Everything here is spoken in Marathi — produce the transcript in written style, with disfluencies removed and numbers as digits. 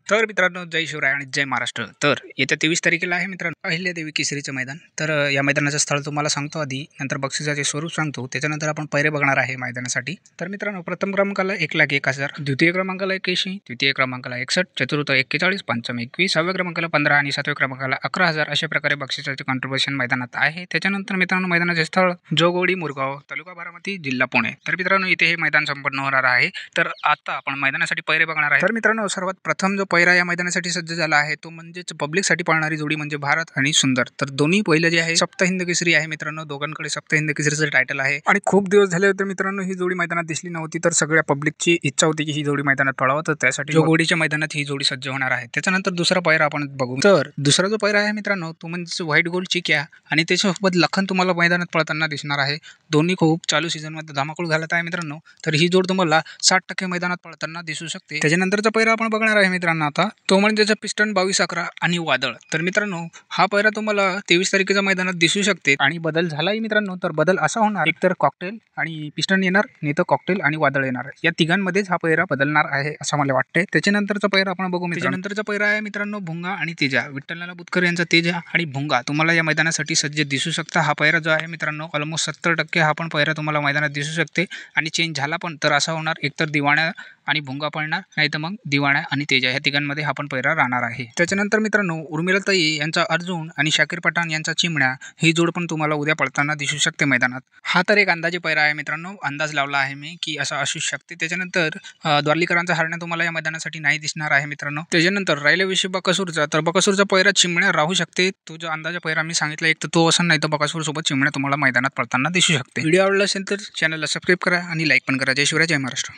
तर मित्रांनो, जय शिवराय आणि जय महाराष्ट्र. तर येत्या 23 तारखेला आहे मित्रांनो अहिल्यादेवी केसरीचं मैदान. तर या मैदानाचं स्थळ तुम्हाला सांगतो आधी, नंतर बक्षिसाचे स्वरूप सांगतो, त्याच्यानंतर आपण पैरे बघणार आहे मैदानासाठी. तर मित्रांनो, प्रथम क्रमांकाला 1,01,000, द्वितीय क्रमांकाला 81, तृतीय क्रमांकाला 61, चतुर्थ 41, पंचम 21, 6व्या क्रमांकाला 15 आणि 7व्या क्रमांकाला 11,000 अशा प्रकारे बक्षिसाचे कॉन्ट्रिब्युशन मैदानात आहे. त्याच्यानंतर मित्रांनो, मैदानाचे स्थळ जोगवडी मुरगाव, तालुका बारामती, जिल्हा पुणे. तर मित्रांनो, इथे हे मैदान संपन्न होणार आहे. तर आता आपण मैदानासाठी पैरे बघणार आहे. तर मित्रांनो, सर्वात प्रथम जो पैरा या मैदानासाठी सज्ज झाला आहे तो म्हणजेच पब्लिकसाठी पळणारी जोडी म्हणजे भारत आणि सुंदर. तर दोन्ही पहिलं जे आहे सप्त हिंद केसरी आहे मित्रांनो, दोघांकडे सप्त हिंद केसरीचं टायटल आहे आणि खूप दिवस झाले होते मित्रांनो ही जोडी मैदानात दिसली नव्हती. तर सगळ्या पब्लिकची इच्छा होती की ही जोडी मैदानात पळावं, तर त्यासाठी जोगवडीच्या मैदानात ही जोडी सज्ज होणार आहे. त्याच्यानंतर दुसरा पैरा आपण बघू. तर दुसरा जो पैरा आहे मित्रांनो तो म्हणजे व्हाईट गोल्ड चिक्या आणि त्याच्यासोबत लखन तुम्हाला मैदानात पळताना दिसणार आहे. दोन्ही खूप चालू सीझनमध्ये धमाकूळ घालत आहे मित्रांनो. तर ही जोड तुम्हाला 60% मैदानात पळताना दिसू शकते. त्याच्यानंतरचा पैरा आपण बघणार आहे मित्रांनो आता, तो म्हणजे पिस्टन 22-11 आणि वादळ. तर मित्रांनो, हा पैरा तुम्हाला 23 तारखेच्या मैदानात दिसू शकते आणि बदल झालाही मित्रांनो. तर बदल असा होणार, एकतर कॉकटेल आणि पिस्टन येणार, नाही तर कॉकटेल आणि वादळ येणार. या तिघांमध्येच हा पैरा बदलणार आहे असं मला वाटतंय. त्याच्यानंतरचा पैरा आपण बघू. त्याच्यानंतरचा पैरा आहे मित्रांनो भुंगा आणि तेजा. विठ्ठलनाना बुतकर यांचा तेजा आणि भुंगा तुम्हाला या मैदानासाठी सज्ज दिसू शकता. हा पैरा जो आहे मित्रांनो ऑलमोस्ट 70% हा पण पैरा तुम्हाला मैदानात दिसू शकते आणि चेंज झाला पण तर असा होणार, एकतर दिवाण्या आणि भुंगा पळणार, नाही तर मग दिवाण्या आणि तेजा ह्या तिघांमध्ये हा पण पैरा राहणार आहे. त्याच्यानंतर मित्रांनो, उर्मिलाताई यांचा अर्जुन आणि शाकीर पठाण यांचा चिमण्या ही जोड पण तुम्हाला उद्या पळताना दिसू शकते मैदानात. हा तर एक अंदाजे पैरा आहे मित्रांनो, अंदाज लावला आहे मी की असं असू शकते. त्याच्यानंतर द्वारलीकरांचा हरण्या तुम्हाला या मैदानासाठी नाही दिसणार आहे मित्रांनो. त्याच्यानंतर राहिल्याविषयी बकासूरचा, तर बकासूरचा पैरा चिमण्या राहू शकते. तो जो अंदाजे पैरा मी सांगितला एक तर तो असं, नाही तर बकासूर सोबत चिमण्या तुम्हाला मैदानात पळताना दिसू शकते. व्हिडिओ आवडला असेल तर चॅनलला सबस्क्राईब करा आणि लाईक पण करा. जय शिवराय, जय महाराष्ट्र.